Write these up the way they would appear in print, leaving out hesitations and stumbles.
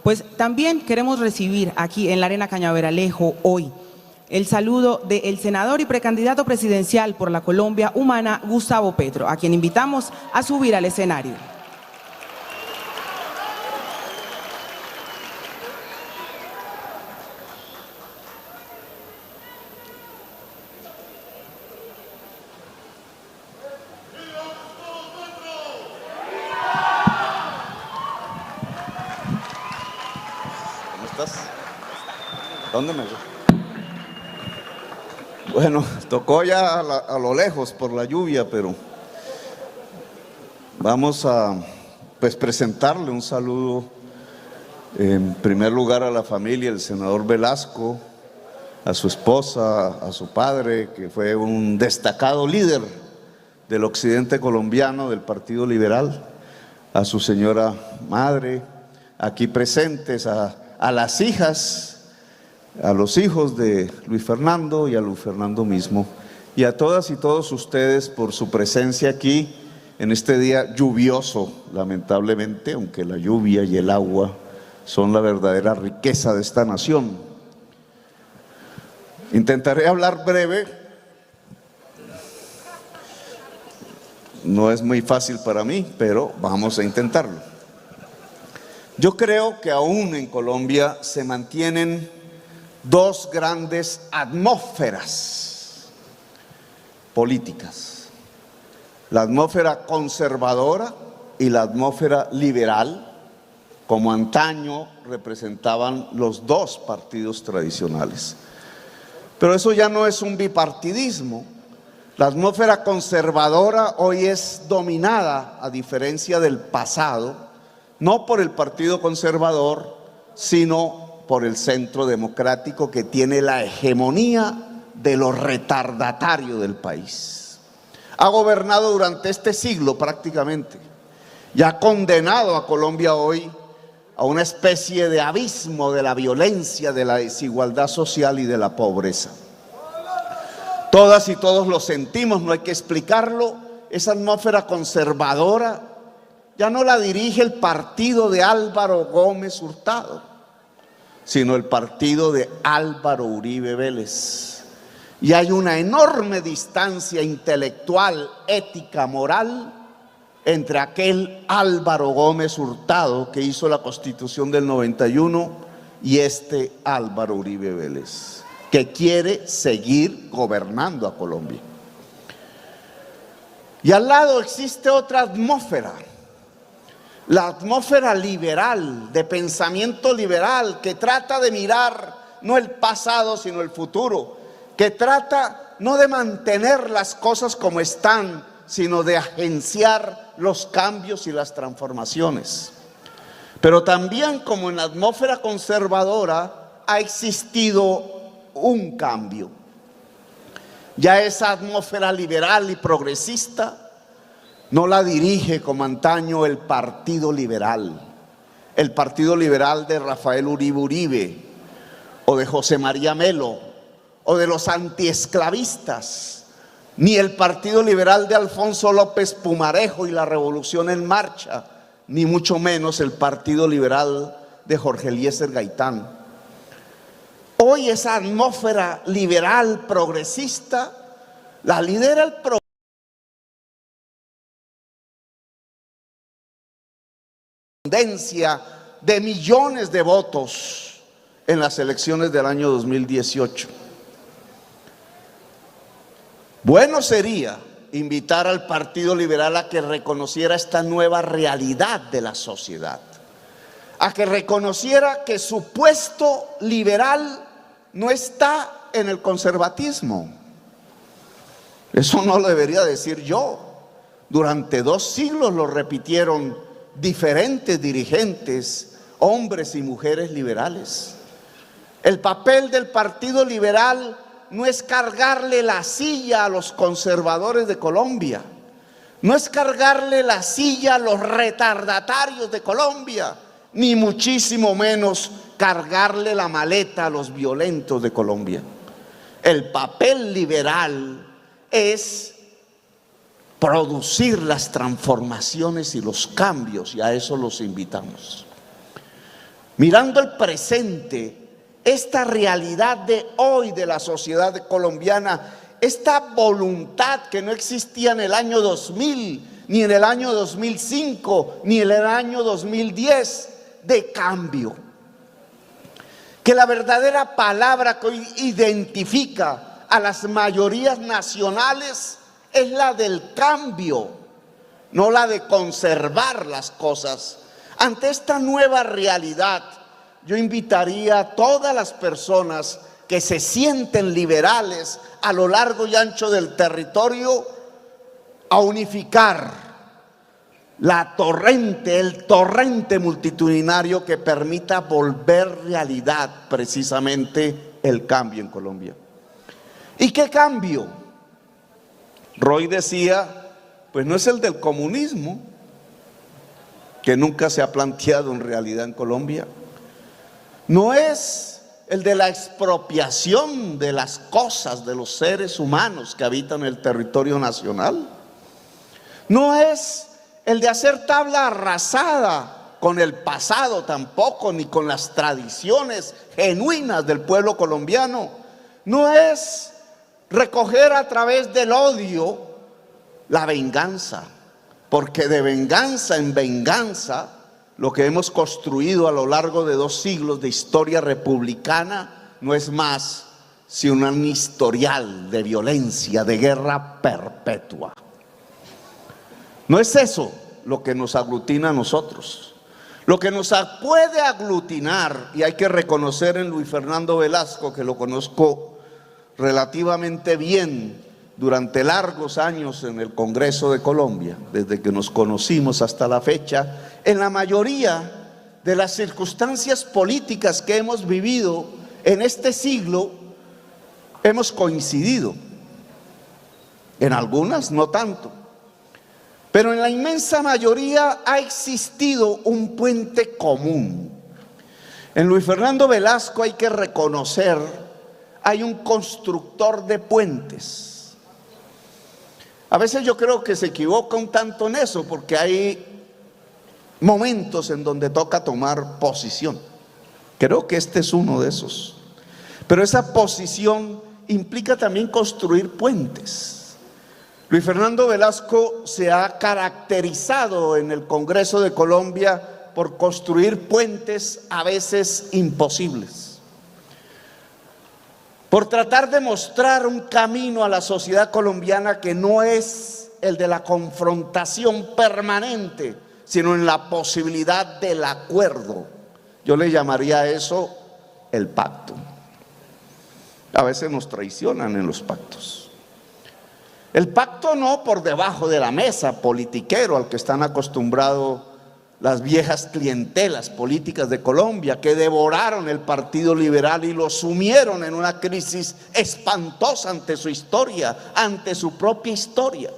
Pues también queremos recibir aquí en la Arena Cañaveralejo hoy el saludo del senador y precandidato presidencial por la Colombia Humana, Gustavo Petro, a quien invitamos a subir al escenario. ¿Cómo estás? ¿Dónde me voy? Bueno, tocó ya a lo lejos por la lluvia, pero vamos a presentarle un saludo en primer lugar a la familia del senador Velasco, a su esposa, a su padre, que fue un destacado líder del occidente colombiano del Partido Liberal, a su señora madre, aquí presentes, a las hijas, a los hijos de Luis Fernando y a Luis Fernando mismo, y a todas y todos ustedes por su presencia aquí en este día lluvioso, lamentablemente, aunque la lluvia y el agua son la verdadera riqueza de esta nación. Intentaré hablar breve, no es muy fácil para mí, pero vamos a intentarlo. Yo creo que aún en Colombia se mantienen dos grandes atmósferas políticas: la atmósfera conservadora y la atmósfera liberal, como antaño representaban los dos partidos tradicionales. Pero eso ya no es un bipartidismo. La atmósfera conservadora hoy es dominada, a diferencia del pasado, no por el Partido Conservador, sino por el Centro Democrático, que tiene la hegemonía de lo retardatario del país. Ha gobernado durante este siglo prácticamente y ha condenado a Colombia hoy a una especie de abismo de la violencia, de la desigualdad social y de la pobreza. Todas y todos lo sentimos, no hay que explicarlo. Esa atmósfera conservadora ya no la dirige el partido de Álvaro Gómez Hurtado, sino el partido de Álvaro Uribe Vélez. Y hay una enorme distancia intelectual, ética, moral entre aquel Álvaro Gómez Hurtado que hizo la Constitución del 91 y este Álvaro Uribe Vélez, que quiere seguir gobernando a Colombia. Y al lado existe otra atmósfera, la atmósfera liberal, de pensamiento liberal, que trata de mirar no el pasado sino el futuro, que trata no de mantener las cosas como están, sino de agenciar los cambios y las transformaciones. Pero también, como en la atmósfera conservadora, ha existido un cambio. Ya esa atmósfera liberal y progresista no la dirige como antaño el Partido Liberal de Rafael Uribe Uribe, o de José María Melo, o de los antiesclavistas, ni el Partido Liberal de Alfonso López Pumarejo y la Revolución en Marcha, ni mucho menos el Partido Liberal de Jorge Eliezer Gaitán. Hoy esa atmósfera liberal progresista la lidera el de millones de votos en las elecciones del año 2018. Bueno sería invitar al Partido Liberal a que reconociera esta nueva realidad de la sociedad, a que reconociera que su puesto liberal no está en el conservatismo. Eso no lo debería decir yo. Durante 2 siglos lo repitieron diferentes dirigentes, hombres y mujeres liberales. El papel del Partido Liberal no es cargarle la silla a los conservadores de Colombia, no es cargarle la silla a los retardatarios de Colombia, ni muchísimo menos cargarle la maleta a los violentos de Colombia. El papel liberal es producir las transformaciones y los cambios, y a eso los invitamos. mirando el presente, esta realidad de hoy de la sociedad colombiana, esta voluntad que no existía en el año 2000, ni en el año 2005, ni en el año 2010, de cambio. Que la verdadera palabra que hoy identifica a las mayorías nacionales es la del cambio, no la de conservar las cosas. Ante esta nueva realidad, yo invitaría a todas las personas que se sienten liberales a lo largo y ancho del territorio a unificar el torrente multitudinario que permita volver realidad precisamente el cambio en Colombia. ¿Y qué cambio? Roy decía, pues no es el del comunismo, que nunca se ha planteado en realidad en Colombia. No es el de la expropiación de las cosas, de los seres humanos que habitan el territorio nacional. No es el de hacer tabla rasada con el pasado tampoco, ni con las tradiciones genuinas del pueblo colombiano. No es recoger a través del odio la venganza, porque de venganza en venganza, lo que hemos construido a lo largo de 2 siglos de historia republicana no es más sino un historial de violencia, de guerra perpetua. No es eso lo que nos aglutina a nosotros. Lo que nos puede aglutinar, y hay que reconocer en Luis Fernando Velasco, que lo conozco relativamente bien durante largos años en el Congreso de Colombia, desde que nos conocimos hasta la fecha, en la mayoría de las circunstancias políticas que hemos vivido en este siglo, hemos coincidido. En algunas no tanto, pero en la inmensa mayoría ha existido un puente común. En Luis Fernando Velasco hay que reconocer, hay un constructor de puentes. A veces yo creo que se equivoca un tanto en eso, porque hay momentos en donde toca tomar posición. Creo que este es uno de esos. Pero esa posición implica también construir puentes. Luis Fernando Velasco se ha caracterizado en el Congreso de Colombia por construir puentes a veces imposibles, por tratar de mostrar un camino a la sociedad colombiana que no es el de la confrontación permanente, sino en la posibilidad del acuerdo. Yo le llamaría a eso el pacto. A veces nos traicionan en los pactos. El pacto no por debajo de la mesa, politiquero, al que están acostumbrados las viejas clientelas políticas de Colombia, que devoraron el Partido Liberal y lo sumieron en una crisis espantosa ante su historia, ante su propia historia,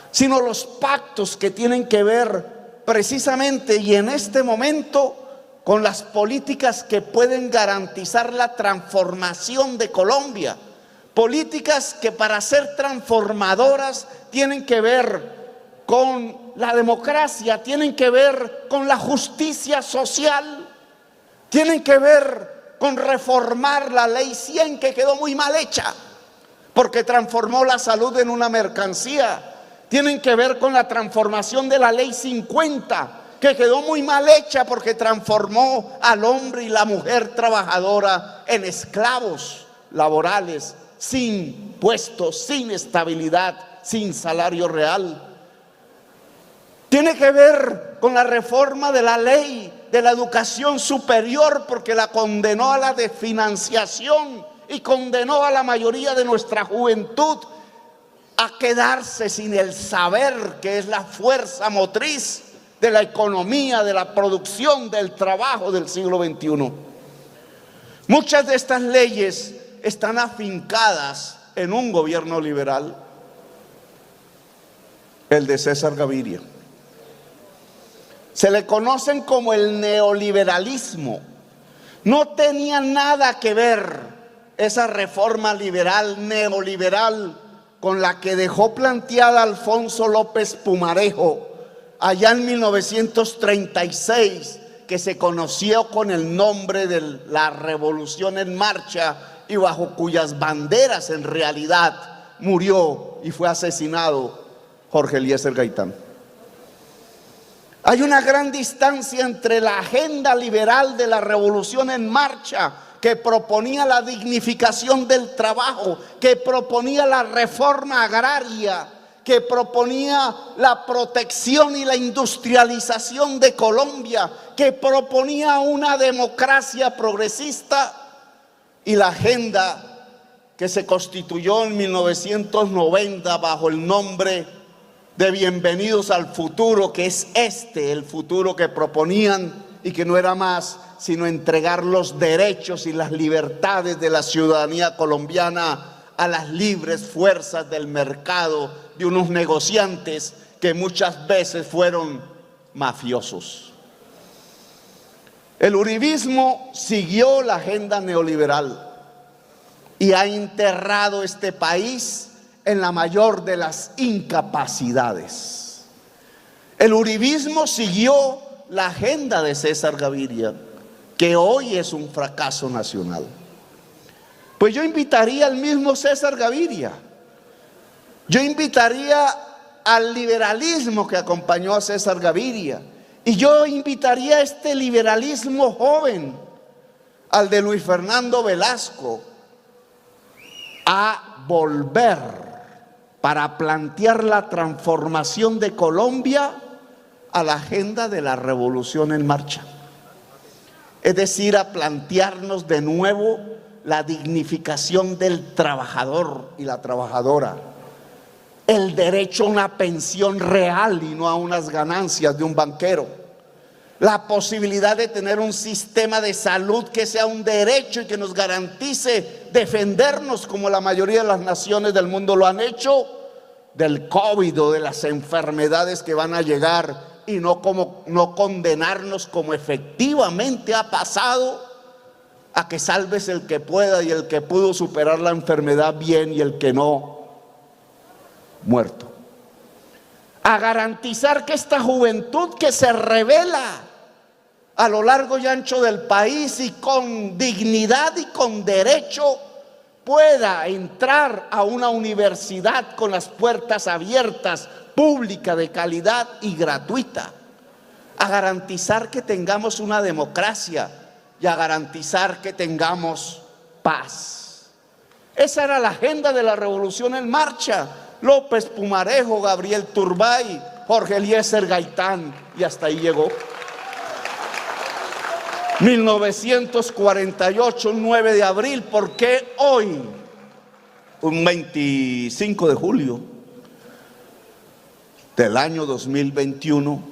sino los pactos que tienen que ver precisamente y en este momento con las políticas que pueden garantizar la transformación de Colombia, políticas que para ser transformadoras tienen que ver con la democracia, tienen que ver con la justicia social, tienen que ver con reformar la ley 100, que quedó muy mal hecha porque transformó la salud en una mercancía. Tienen que ver con la transformación de la ley 50, que quedó muy mal hecha porque transformó al hombre y la mujer trabajadora en esclavos laborales, sin puestos, sin estabilidad, sin salario real. Tiene que ver con la reforma de la ley de la educación superior, porque la condenó a la desfinanciación y condenó a la mayoría de nuestra juventud a quedarse sin el saber, que es la fuerza motriz de la economía, de la producción, del trabajo del siglo XXI. Muchas de estas leyes están afincadas en un gobierno liberal, el de César Gaviria. Se le conocen como el neoliberalismo. No tenía nada que ver esa reforma liberal, neoliberal, con la que dejó planteada Alfonso López Pumarejo allá en 1936, que que se conoció con el nombre de la Revolución en Marcha y bajo cuyas banderas en realidad murió y fue asesinado Jorge Eliezer Gaitán. Hay una gran distancia entre la agenda liberal de la Revolución en Marcha, que proponía la dignificación del trabajo, que proponía la reforma agraria, que proponía la protección y la industrialización de Colombia, que proponía una democracia progresista, y la agenda que se constituyó en 1990 bajo el nombre de Bienvenidos al Futuro, que es el futuro que proponían y que no era más sino entregar los derechos y las libertades de la ciudadanía colombiana a las libres fuerzas del mercado de unos negociantes que muchas veces fueron mafiosos. El uribismo siguió la agenda neoliberal y ha enterrado este país en la mayor de las incapacidades. El uribismo siguió la agenda de César Gaviria, que hoy es un fracaso nacional. Pues yo invitaría al mismo César Gaviria, yo invitaría al liberalismo que acompañó a César Gaviria, y yo invitaría a este liberalismo joven, al de Luis Fernando Velasco, a volver para plantear la transformación de Colombia a la agenda de la Revolución en Marcha. Es decir, a plantearnos de nuevo la dignificación del trabajador y la trabajadora, el derecho a una pensión real y no a unas ganancias de un banquero, la posibilidad de tener un sistema de salud que sea un derecho y que nos garantice defendernos como la mayoría de las naciones del mundo lo han hecho, del COVID o de las enfermedades que van a llegar, y no condenarnos como efectivamente ha pasado, a que salves el que pueda y el que pudo superar la enfermedad bien y el que no, muerto. A garantizar que esta juventud que se revela a lo largo y ancho del país y con dignidad y con derecho pueda entrar a una universidad con las puertas abiertas, pública, de calidad y gratuita. A garantizar que tengamos una democracia y a garantizar que tengamos paz. Esa era la agenda de la Revolución en Marcha. López Pumarejo, Gabriel Turbay, Jorge Eliezer Gaitán, y hasta ahí llegó. 1948, un 9 de abril, ¿por qué hoy, un 25 de julio del año 2021,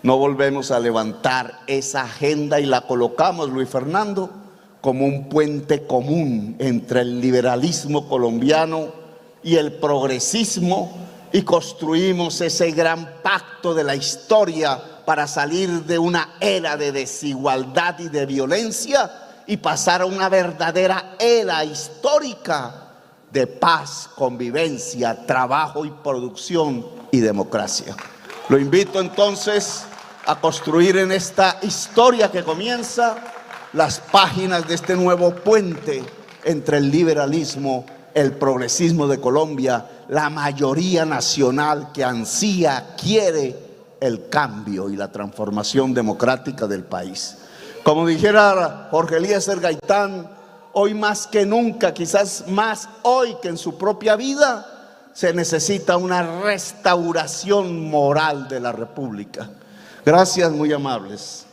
no volvemos a levantar esa agenda y la colocamos, Luis Fernando, como un puente común entre el liberalismo colombiano y el progresismo, y construimos ese gran pacto de la historia para salir de una era de desigualdad y de violencia y pasar a una verdadera era histórica de paz, convivencia, trabajo y producción y democracia. Lo invito entonces a construir en esta historia que comienza las páginas de este nuevo puente entre el liberalismo, el progresismo de Colombia, la mayoría nacional que ansía, quiere el cambio y la transformación democrática del país. Como dijera Jorge Eliezer Gaitán, hoy más que nunca, quizás más hoy que en su propia vida, se necesita una restauración moral de la República. Gracias, muy amables.